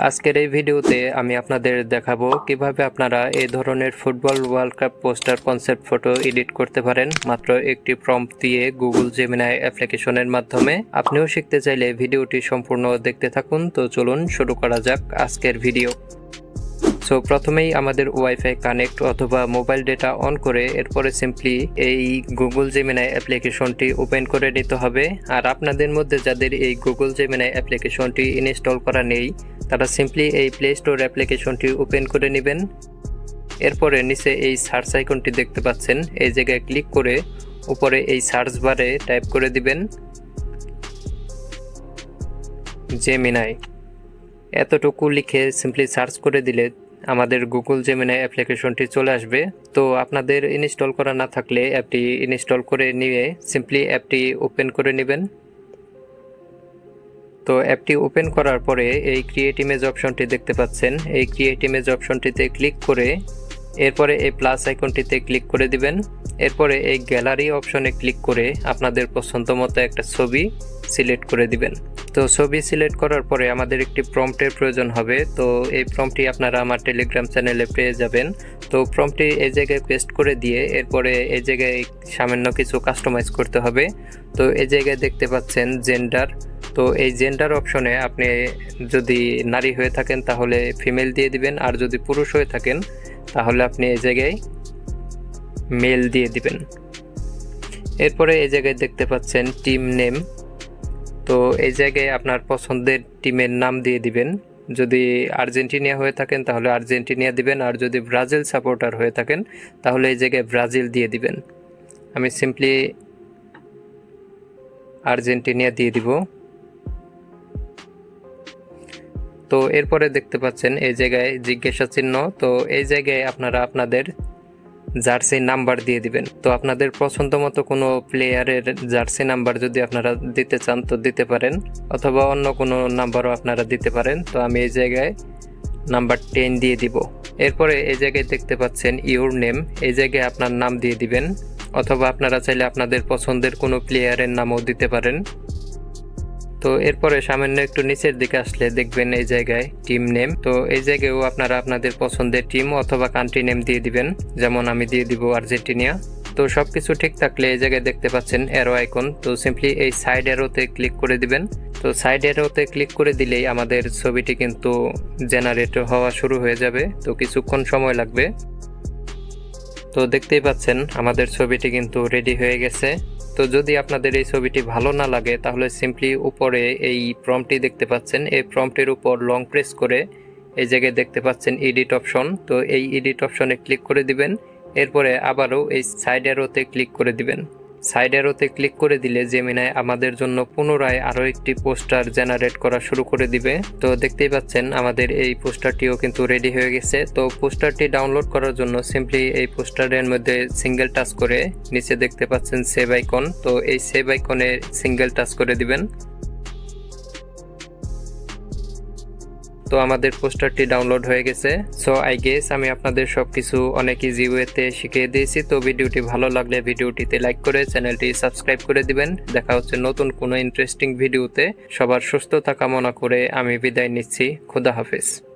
আজকের এই ভিডিওতে আমি আপনাদের দেখাবো কিভাবে আপনারা এই ধরনের football world cup poster concept photo edit করতে পারেন মাত্র একটি প্রম্পট দিয়ে গুগল জেমিনাই অ্যাপ্লিকেশনের মাধ্যমে। আপনিও শিখতে চাইলে ভিডিওটি সম্পূর্ণ দেখতে থাকুন। তো চলুন শুরু করা যাক আজকের ভিডিও। প্রথমেই আমাদের ওয়াইফাই কানেক্ট অথবা মোবাইল ডেটা অন করে এরপরে সিম্পলি এই গুগল জেমিনাই অ্যাপ্লিকেশনটি ওপেন করে নিতে হবে। আর আপনাদের মধ্যে যাদের এই গুগল জেমিনাই অ্যাপ্লিকেশনটি ইনস্টল করা নেই তারা সিম্পলি এই প্লে স্টোর অ্যাপ্লিকেশনটি ওপেন করে নেবেন। এরপরে নিচে এই সার্চ আইকনটি দেখতে পাচ্ছেন, এই জায়গায় ক্লিক করে উপরে এই সার্চ বারে টাইপ করে দিবেন জেমিনাই। এতটুকু লিখে সিম্পলি সার্চ করে দিলে আমাদের গুগল জেমিনাই অ্যাপ্লিকেশনটি চলে আসবে। তো আপনাদের ইনস্টল করা না থাকলে অ্যাপটি ইনস্টল করে নিয়ে সিম্পলি অ্যাপটি ওপেন করে নেবেন। তো অ্যাপটি ওপেন করার পরে এই ক্রিয়েট ইমেজ অপশনটি দেখতে পাচ্ছেন, এই ক্রিয়েট ইমেজ অপশনটিতে ক্লিক করে এরপরে এই প্লাস আইকনটিতে ক্লিক করে দিবেন। এরপরে এই গ্যালারি অপশনে ক্লিক করে আপনাদের পছন্দ মতো একটা ছবি সিলেক্ট করে দিবেন। তো ছবি সিলেক্ট করার পরে আমাদের একটি প্রম্পটের প্রয়োজন হবে। তো এই প্রম্পটটি আপনারা আমার টেলিগ্রাম চ্যানেলে পেয়ে যাবেন। তো প্রম্পটটি এই জায়গায় পেস্ট করে দিয়ে এরপরে এই জায়গায় সামান্য কিছু কাস্টমাইজ করতে হবে। তো এই জায়গায় দেখতে পাচ্ছেন জেন্ডার। তো এই জেন্ডার অপশনে আপনি যদি নারী হয়ে থাকেন তাহলে ফিমেল দিয়ে দিবেন, আর যদি পুরুষ হয়ে থাকেন তাহলে আপনি এই জায়গায় মেল দিয়ে দিবেন। এরপরে এই জায়গায় দেখতে পাচ্ছেন টিম নেম। তো এই জায়গায় আপনার পছন্দের টিমের নাম দিয়ে দিবেন। যদি আর্জেন্টিনা হয়ে থাকেন তাহলে আর্জেন্টিনা দিবেন, আর যদি ব্রাজিল সাপোর্টার হয়ে থাকেন তাহলে এই জায়গায় ব্রাজিল দিয়ে দিবেন। আমি সিম্পলি আর্জেন্টিনা দিয়ে দিব। তো এরপরে দেখতে পাচ্ছেন এই জায়গায় জিজ্ঞাসা চিহ্ন। তো এই জায়গায় আপনারা আপনাদের জার্সি নাম্বার দিয়ে দিবেন। তো আপনাদের পছন্দ মতো কোনো প্লেয়ারের জার্সি নাম্বার যদি আপনারা দিতে চান তো দিতে পারেন, অথবা অন্য কোনো নাম্বারও আপনারা দিতে পারেন। তো আমি এই জায়গায় নাম্বার 10 দিয়ে দিব। এরপরে এই জায়গায় দেখতে পাচ্ছেন ইউর নেম, এই জায়গায় আপনার নাম দিয়ে দিবেন, অথবা আপনারা চাইলে আপনাদের পছন্দের কোনো প্লেয়ারের নামও দিতে পারেন। তো এরপরে সামান্য একটু নিচের দিকে আসলে দেখবেন এই জায়গায় টিম নেম। তো এই জায়গায়ও আপনারা আপনাদের পছন্দের টিম অথবা কান্ট্রি নেম দিয়ে দিবেন, যেমন আমি দিয়ে দিব আর্জেন্টিনা। তো সবকিছু ঠিক থাকলে এই জায়গায় দেখতে পাচ্ছেন অ্যারো আইকন। তো সিম্পলি এই সাইড অ্যারোতে ক্লিক করে দিবেন। তো সাইড অ্যারোতে ক্লিক করে দিলেই আমাদের ছবিটি কিন্তু জেনারেট হওয়া শুরু হয়ে যাবে। তো কিছুক্ষণ সময় লাগবে। তো দেখতেই পাচ্ছেন আমাদের ছবিটি কিন্তু রেডি হয়ে গেছে। তো যদি আপনাদের এই ছবিটি ভালো না লাগে তাহলে সিম্পলি উপরে এই প্রম্পটটি দেখতে পাচ্ছেন, এই প্রম্পটের উপর লং প্রেস করে এই জায়গায় দেখতে পাচ্ছেন এডিট অপশন। তো এই এডিট অপশনে ক্লিক করে দিবেন। এরপরে আবারও এই সাইড অ্যারোতে ক্লিক করে দিবেন। সাইড অ্যারোতে ক্লিক করে দিলে জেমিনাই আমাদের জন্য পুনরায় আরও একটি পোস্টার জেনারেট করা শুরু করে দিবে। তো দেখতেই পাচ্ছেন আমাদের এই পোস্টারটিও কিন্তু রেডি হয়ে গেছে। তো পোস্টারটি ডাউনলোড করার জন্য সিম্পলি এই পোস্টারের মধ্যে সিঙ্গেল টাচ করে নিচে দেখতে পাচ্ছেন সেভ আইকন। তো এই সেভ আইকনে সিঙ্গেল টাচ করে দিবেন। তো আমাদের পোস্টারটি ডাউনলোড হয়ে গেছে। সো আই গেস আমি আপনাদের সবকিছু অনেক ইজি ওয়েতে শিখিয়ে দিয়েছি। তো ভিডিওটি ভালো লাগলে ভিডিওটিতে লাইক করে চ্যানেলটি সাবস্ক্রাইব করে দিবেন। দেখা হচ্ছে নতুন কোনো ইন্টারেস্টিং ভিডিওতে। সবার সুস্থতা কামনা করে আমি বিদায় নিচ্ছি। খোদা হাফেজ।